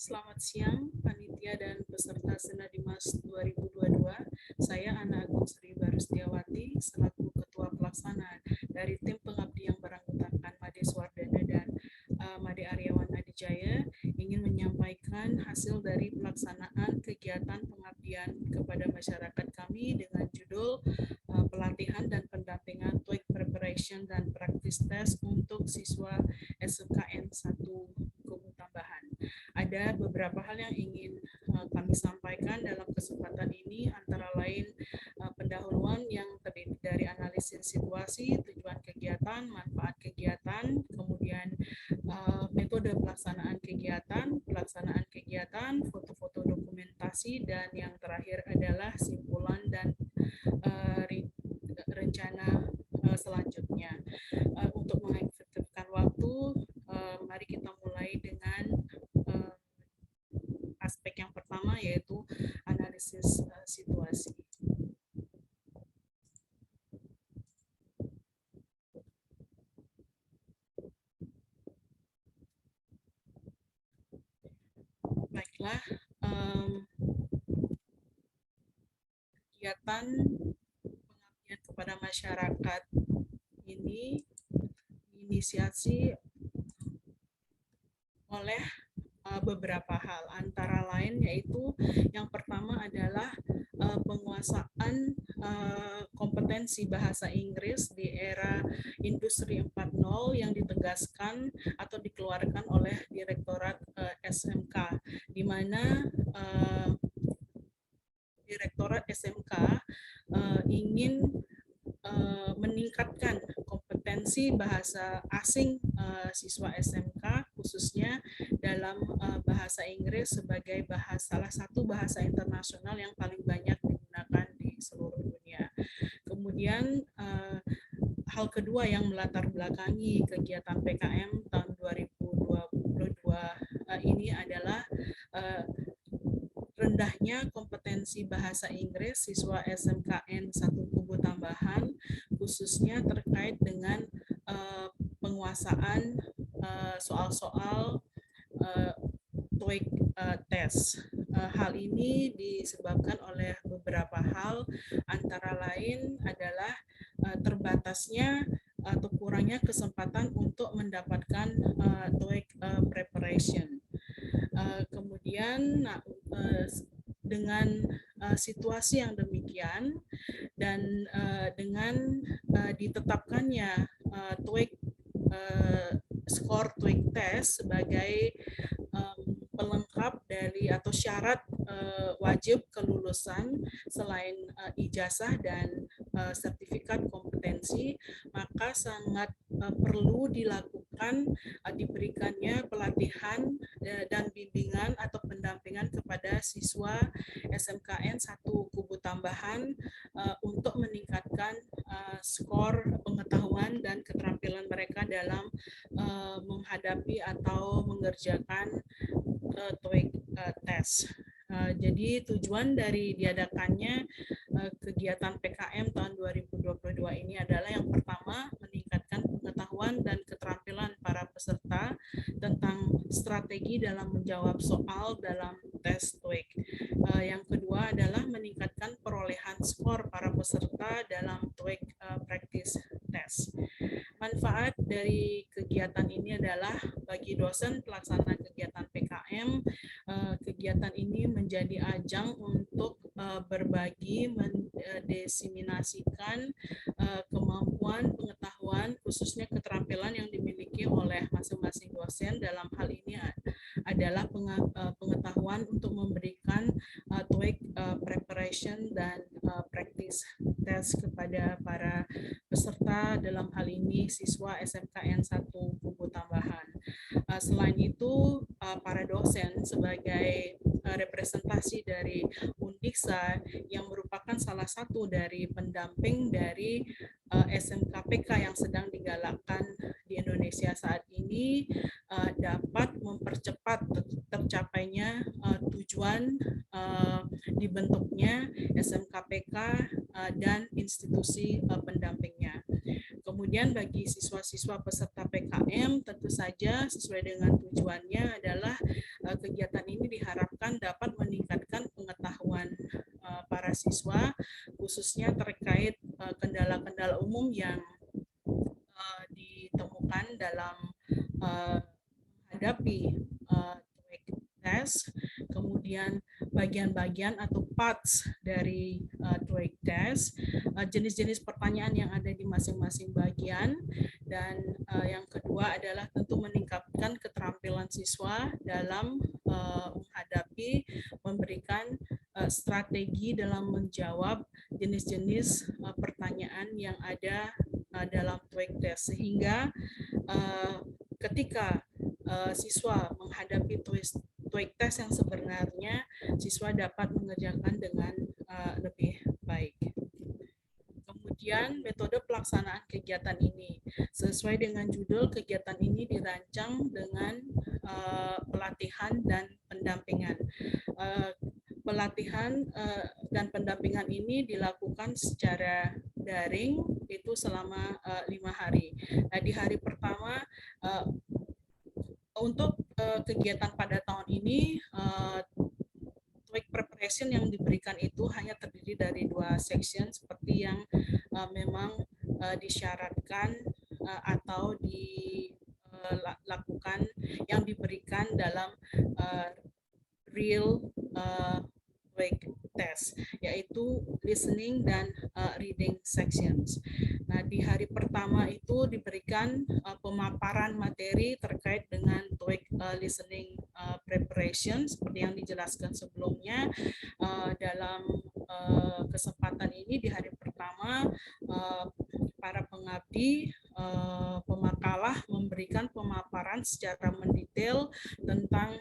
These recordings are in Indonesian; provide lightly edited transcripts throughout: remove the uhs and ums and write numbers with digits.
Selamat siang, panitia dan peserta Senadimas 2022. Saya Ana Agung Sri Barustiawati, selaku Ketua Pelaksana dari tim pengabdi yang beranggotakan Made Swardana dan Made Aryawan Adijaya, ingin menyampaikan hasil dari pelaksanaan kegiatan pengabdian kepada masyarakat kami dengan judul pelatihan dan pendampingan TOEIC Preparation dan Practice Test untuk siswa SMKN 1 Kubu Tambahan. Ada beberapa hal yang ingin kami sampaikan dalam kesempatan ini, antara lain pendahuluan yang terdiri dari analisis situasi, tujuan kegiatan, manfaat kegiatan, kemudian metode pelaksanaan kegiatan, foto-foto dokumentasi, dan yang terakhir adalah simpulan dan rencana selanjutnya. Untuk mengefektifkan waktu, mari kita mulai dengan aspek yang pertama, yaitu analisis situasi. Baiklah, kegiatan pengabdian kepada masyarakat ini diinisiasi oleh beberapa hal, antara lain yaitu yang pertama adalah penguasaan kompetensi bahasa Inggris di era Industri 4.0 yang ditegaskan atau dikeluarkan oleh Direktorat SMK, di mana Direktorat SMK ingin meningkatkan kompetensi bahasa asing siswa SMK, khususnya dalam bahasa Inggris sebagai salah satu bahasa internasional yang paling banyak digunakan di seluruh dunia. Kemudian hal kedua yang melatar belakangi kegiatan PKM tahun 2022 ini adalah rendahnya kompetensi bahasa Inggris siswa SMKN 1 Kubu Tambahan, khususnya terkait dengan penguasaan soal-soal TOEIC test. Hal ini disebabkan oleh beberapa hal, antara lain adalah terbatasnya atau kurangnya kesempatan untuk mendapatkan TOEIC preparation. Kemudian dengan situasi yang demikian dan dengan ditetapkannya TOEIC skor TOEIC test sebagai pelengkap dari atau syarat wajib kelulusan selain ijazah dan sertifikat kompetensi, maka sangat perlu dilakukan diberikannya pelatihan dan bimbingan atau pendampingan kepada siswa SMKN 1 Kubu Tambahan untuk meningkatkan skor pengetahuan dan keterampilan mereka dalam menghadapi atau mengerjakan TOEIC test. Jadi tujuan dari diadakannya kegiatan PKM tahun 2022 ini adalah yang pertama, meningkatkan pengetahuan dan keterampilan para peserta tentang strategi dalam menjawab soal dalam tes TOEIC. Yang kedua adalah meningkatkan perolehan skor para peserta dalam TOEIC practice test. Manfaat dari kegiatan ini adalah bagi dosen pelaksana kegiatan PKM, kegiatan ini menjadi ajang untuk berbagi, mendiseminasikan kemampuan, pengetahuan, khususnya keterampilan yang dimiliki oleh masing-masing dosen. Dalam hal ini adalah pengetahuan untuk memberikan TOEIC preparation dan practice test kepada para peserta, dalam hal ini siswa SMKN 1 Kubu Tambahan. Selain itu, para dosen sebagai representasi dari Undiksa yang merupakan salah satu dari pendamping dari SMKPK yang sedang digalakkan di Indonesia saat ini, dapat mempercepat tercapainya tujuan dibentuknya SMKPK dan institusi pendampingnya. Kemudian bagi siswa-siswa peserta PKM, tentu saja sesuai dengan tujuannya adalah kegiatan ini diharapkan dapat meningkatkan pengetahuan para siswa, khususnya terkait kendala-kendala umum yang ditemukan dalam menghadapi TOEIC test, kemudian bagian-bagian atau parts dari TOEIC test, jenis-jenis pertanyaan yang ada di masing-masing bagian, dan yang kedua adalah tentu meningkatkan keterampilan siswa dalam menghadapi, memberikan strategi dalam menjawab jenis-jenis pertanyaan yang ada dalam TOEIC test, sehingga ketika siswa menghadapi TOEIC test yang sebenarnya, siswa dapat mengerjakan dengan lebih baik. Kemudian metode pelaksanaan kegiatan ini. Sesuai dengan judul, kegiatan ini dirancang dengan pelatihan dan pendampingan. Pelatihan dan pendampingan ini dilakukan secara daring itu selama 5 hari. Nah, di hari pertama untuk kegiatan pada tahun ini TOEIC preparation yang diberikan itu hanya terdiri dari 2 section seperti yang memang disyaratkan atau dilakukan yang diberikan dalam real TOEIC test, yaitu listening dan reading sections. Nah, di hari pertama itu diberikan pemaparan materi terkait dengan TOEIC listening preparation seperti yang dijelaskan sebelumnya. Dalam kesempatan ini di hari pertama para pengabdi pemakalah memberikan pemaparan secara mendetail tentang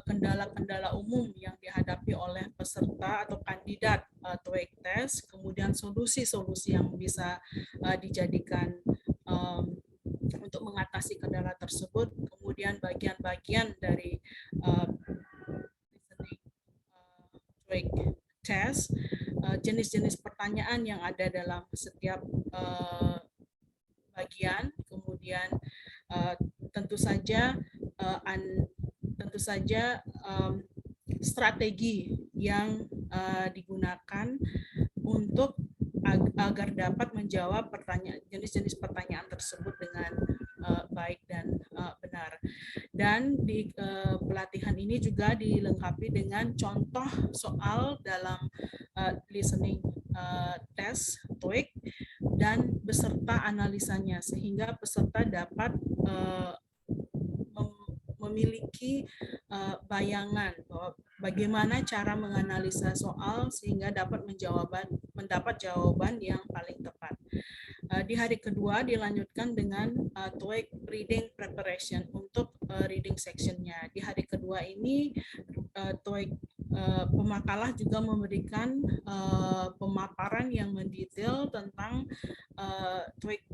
kendala-kendala umum yang dihadapi oleh peserta atau kandidat TOEIC test, kemudian solusi-solusi yang bisa dijadikan untuk mengatasi kendala tersebut, kemudian bagian-bagian dari TOEIC test, jenis-jenis pertanyaan yang ada dalam setiap bagian, kemudian tentu saja strategi yang digunakan untuk agar dapat menjawab jenis-jenis pertanyaan tersebut dengan baik dan benar. Dan di pelatihan ini juga dilengkapi dengan contoh soal dalam listening test TOEIC dan beserta analisanya, sehingga peserta dapat memiliki bayangan bahwa bagaimana cara menganalisa soal sehingga dapat mendapat jawaban yang paling tepat. Di hari kedua dilanjutkan dengan TOEIC reading preparation untuk reading sectionnya. Di hari kedua ini TOEIC pemakalah juga memberikan pemaparan yang mendetail tentang TOEIC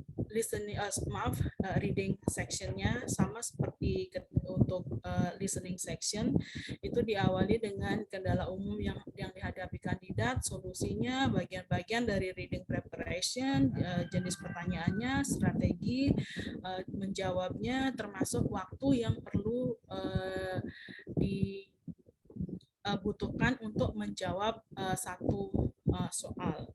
reading sectionnya, sama seperti untuk listening section. Itu diawali dengan kendala umum yang dihadapi kandidat, solusinya, bagian-bagian dari reading preparation, jenis pertanyaannya, strategi menjawabnya, termasuk waktu yang perlu dibutuhkan untuk menjawab satu soal.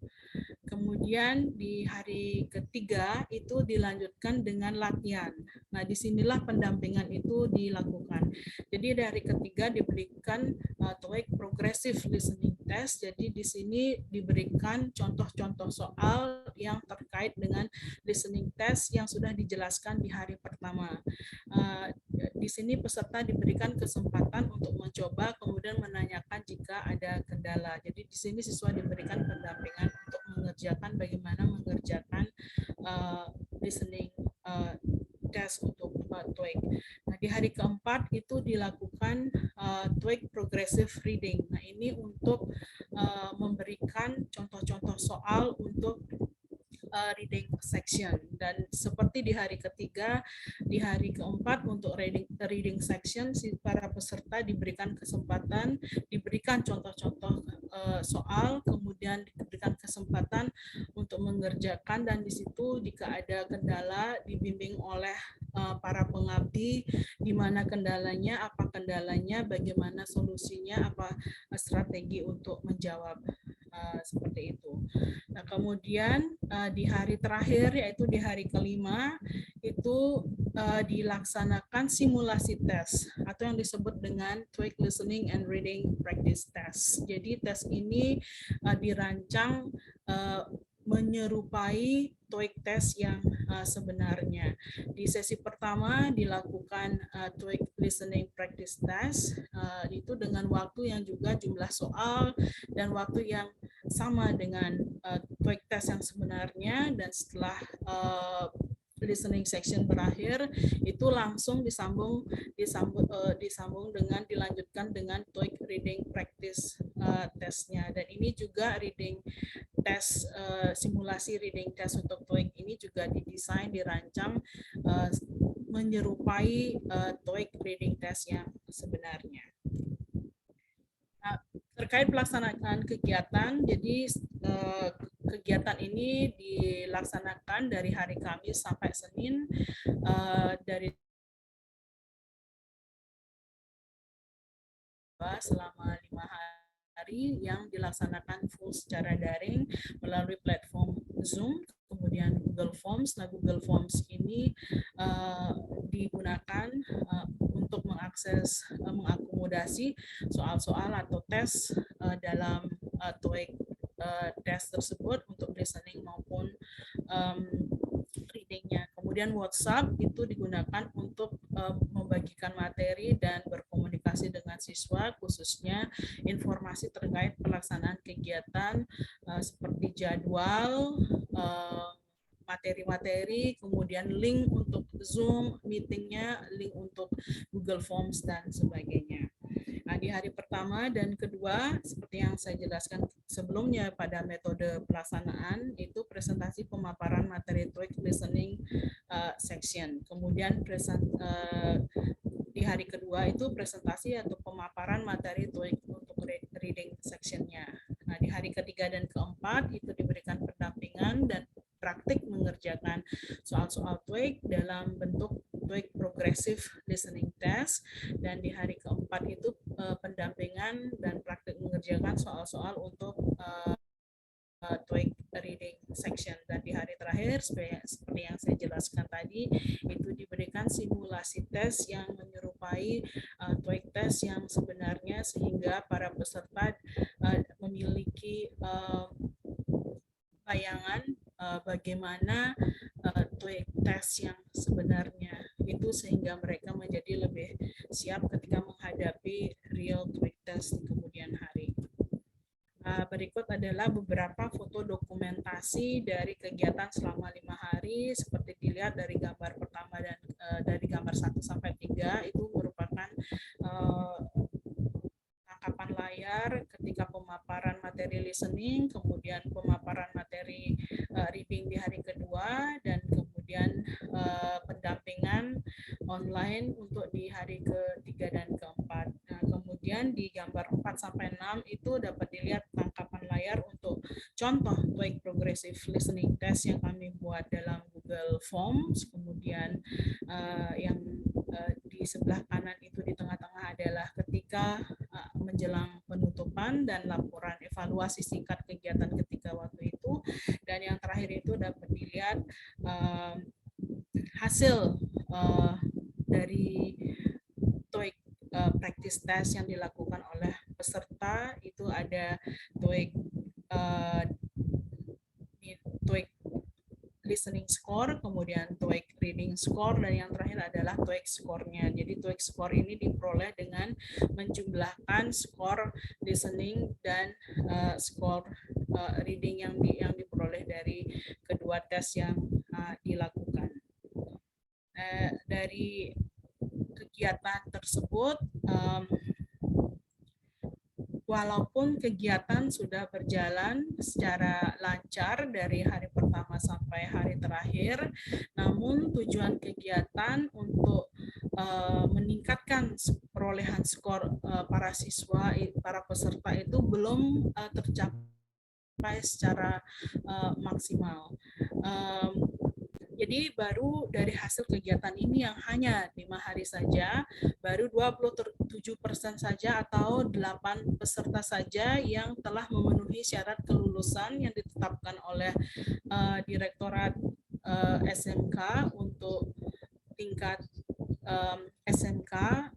Kemudian di hari ketiga itu dilanjutkan dengan latihan. Nah, disinilah pendampingan itu dilakukan. Jadi di hari ketiga diberikan TOEIC Progressive Listening Test. Jadi di sini diberikan contoh-contoh soal yang terkait dengan listening test yang sudah dijelaskan di hari pertama. Di sini peserta diberikan kesempatan untuk mencoba, kemudian menanyakan jika ada kendala. Jadi di sini siswa diberikan pendampingan untuk bagaimana mengerjakan listening test untuk TOEIC. Nah, di hari keempat itu dilakukan TOEIC Progressive Reading. Nah, ini untuk memberikan contoh-contoh soal untuk reading section, dan seperti di hari ketiga, di hari keempat untuk reading section para peserta diberikan kesempatan, diberikan contoh-contoh soal, kemudian diberikan kesempatan untuk mengerjakan, dan di situ jika ada kendala dibimbing oleh para pengabdi, di mana kendalanya, apa kendalanya, bagaimana solusinya, apa strategi untuk menjawab, seperti itu. Nah, kemudian di hari terakhir, yaitu di hari kelima, itu dilaksanakan simulasi tes atau yang disebut dengan TOEIC Listening and Reading Practice Test. Jadi tes ini dirancang menyerupai TOEIC test yang sebenarnya. Di sesi pertama dilakukan TOEIC Listening Practice Test, itu dengan waktu yang juga jumlah soal dan waktu yang sama dengan TOEIC test yang sebenarnya, dan setelah listening section berakhir itu langsung disambung dengan dilanjutkan dengan TOEIC reading practice testnya. Dan ini juga reading test, simulasi reading test untuk TOEIC ini juga didesain, dirancang menyerupai TOEIC reading test yang sebenarnya. Nah, terkait pelaksanaan kegiatan, jadi kegiatan ini dilaksanakan dari hari Kamis sampai Senin, dari selama 5 hari yang dilaksanakan full secara daring melalui platform Zoom, kemudian Google Forms. Nah, Google Forms ini digunakan untuk mengakses, mengakomodasi soal-soal atau tes dalam TOEIC tes tersebut untuk listening maupun readingnya. Kemudian WhatsApp itu digunakan untuk membagikan materi dan berkomunikasi dengan siswa, khususnya informasi terkait pelaksanaan kegiatan seperti jadwal, materi-materi, kemudian link untuk Zoom meetingnya, link untuk Google Forms, dan sebagainya. Nah, di hari pertama dan kedua, seperti yang saya jelaskan sebelumnya pada metode pelaksanaan, itu presentasi pemaparan materi TOEIC listening section. Kemudian di hari kedua itu presentasi atau pemaparan materi TOEIC untuk reading sectionnya. Nah, di hari ketiga dan keempat itu diberikan pendampingan dan praktik mengerjakan soal-soal TOEIC dalam bentuk TOEIC Progressive Listening Test, dan di hari keempat itu pendampingan dan praktik mengerjakan soal-soal untuk TOEIC Reading Section. Dan di hari terakhir, seperti yang saya jelaskan tadi, itu diberikan simulasi tes yang menyerupai TOEIC tes yang sebenarnya, sehingga para peserta memiliki bayangan bagaimana TOEIC tes yang sebenarnya itu, sehingga mereka menjadi lebih siap ketika menghadapi real TOEIC test di kemudian hari. Berikut adalah beberapa foto dokumentasi dari kegiatan selama 5 hari. Seperti dilihat dari gambar pertama dan dari gambar 1 sampai 3 itu merupakan tangkapan layar ketika pemaparan materi listening, kemudian pemaparan materi reading di hari kedua, dan kemudian pendampingan online untuk di hari ketiga dan keempat. Nah, kemudian di gambar 4 sampai 6 itu dapat dilihat tangkapan layar untuk contoh TOEIC Progressive Listening Test yang kami buat dalam Google Forms. Kemudian yang di sebelah kanan itu di tengah-tengah adalah ketika menjelang penutupan dan laporan evaluasi singkat kegiatan ketika waktu itu. Dan yang terakhir itu dapat dilihat hasil dari TOEIC practice test yang dilakukan oleh peserta. Itu ada TOEIC listening score, kemudian TOEIC reading score, dan yang terakhir adalah TOEIC score-nya. Jadi TOEIC score ini diperoleh dengan menjumlahkan skor listening dan skor reading yang diperoleh dari kedua tes yang dilakukan. Dari kegiatan tersebut, walaupun kegiatan sudah berjalan secara lancar dari hari pertama sampai hari terakhir, namun tujuan kegiatan untuk meningkatkan perolehan skor para siswa, para peserta itu belum tercapai secara maksimal. Jadi baru dari hasil kegiatan ini yang hanya 5 hari saja, baru 27% saja atau 8 peserta saja yang telah memenuhi syarat kelulusan yang ditetapkan oleh Direktorat SMK untuk tingkat SMK,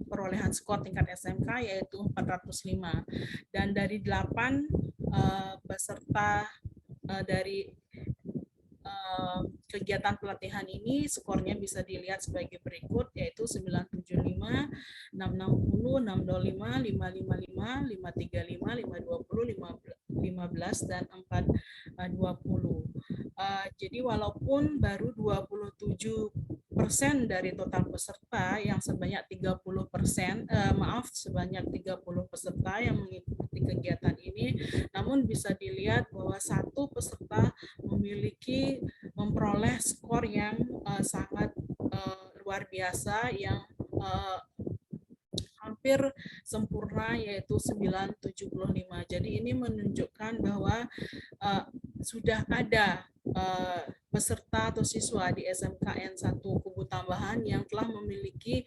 perolehan skor tingkat SMK yaitu 405. Dan dari 8 peserta dari kegiatan pelatihan ini skornya bisa dilihat sebagai berikut, yaitu 975, 660, 625, 555, 535, 520, 15, dan 420. Jadi walaupun baru 27% dari total peserta yang sebanyak 30%, sebanyak 30 peserta yang mengikuti kegiatan ini, namun bisa dilihat bahwa satu peserta memperoleh skor yang sangat luar biasa, yang hampir sempurna, yaitu 975. Jadi ini menunjukkan bahwa sudah ada peserta atau siswa di SMKN 1 Kubu Tambahan yang telah memiliki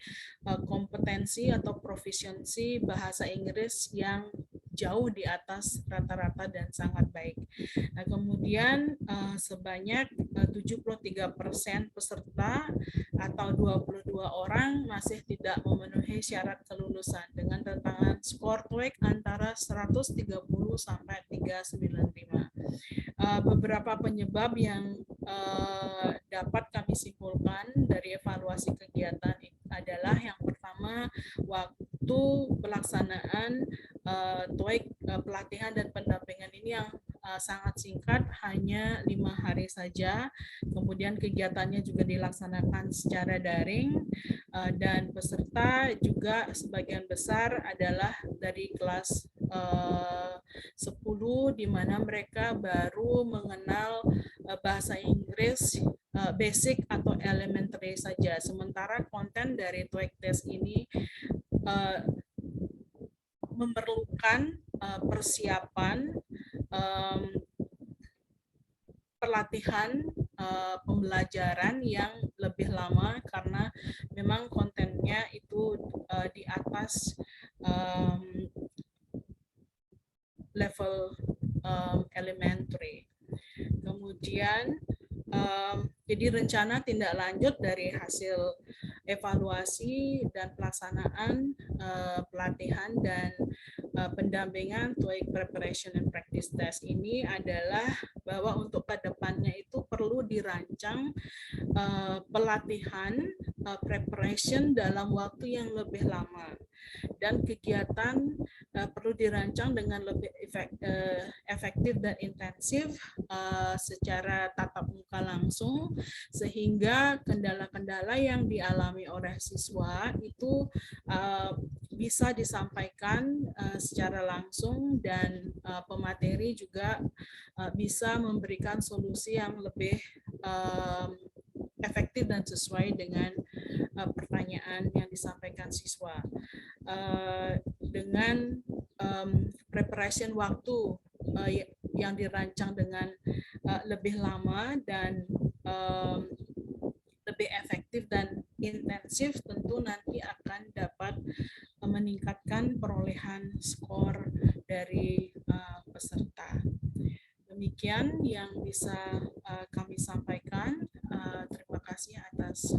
kompetensi atau proficiency bahasa Inggris yang jauh di atas rata-rata dan sangat baik. Nah, kemudian sebanyak 73% peserta atau 22 orang masih tidak memenuhi syarat kelulusan dengan rentang skor TOEIC antara 130 sampai 395. Beberapa penyebab yang dapat kami simpulkan dari evaluasi kegiatan adalah yang pertama, waktu pelaksanaan TOEIC pelatihan dan pendampingan ini yang sangat singkat, hanya 5 hari saja. Kemudian kegiatannya juga dilaksanakan secara daring, dan peserta juga sebagian besar adalah dari kelas 10, di mana mereka baru mengenal bahasa Inggris basic atau elementary saja. Sementara konten dari TOEIC test ini memerlukan persiapan, pelatihan, pembelajaran yang lebih lama karena memang kontennya itu di atas level elementary. Kemudian jadi rencana tindak lanjut dari hasil evaluasi dan pelaksanaan pelatihan dan pendampingan TOEIC Preparation and Practice Test ini adalah bahwa untuk ke depannya itu perlu dirancang pelatihan preparation dalam waktu yang lebih lama, dan kegiatan perlu dirancang dengan lebih efektif dan intensif secara tatap muka langsung, sehingga kendala-kendala yang dialami oleh siswa itu bisa disampaikan secara langsung, dan pemateri juga bisa memberikan solusi yang lebih efektif dan sesuai dengan pertanyaan yang disampaikan siswa. Dengan preparation waktu yang dirancang dengan lebih lama dan lebih efektif dan intensif, tentu nanti akan dapat meningkatkan perolehan skor dari peserta. Demikian yang bisa kami sampaikan. Terima kasih atas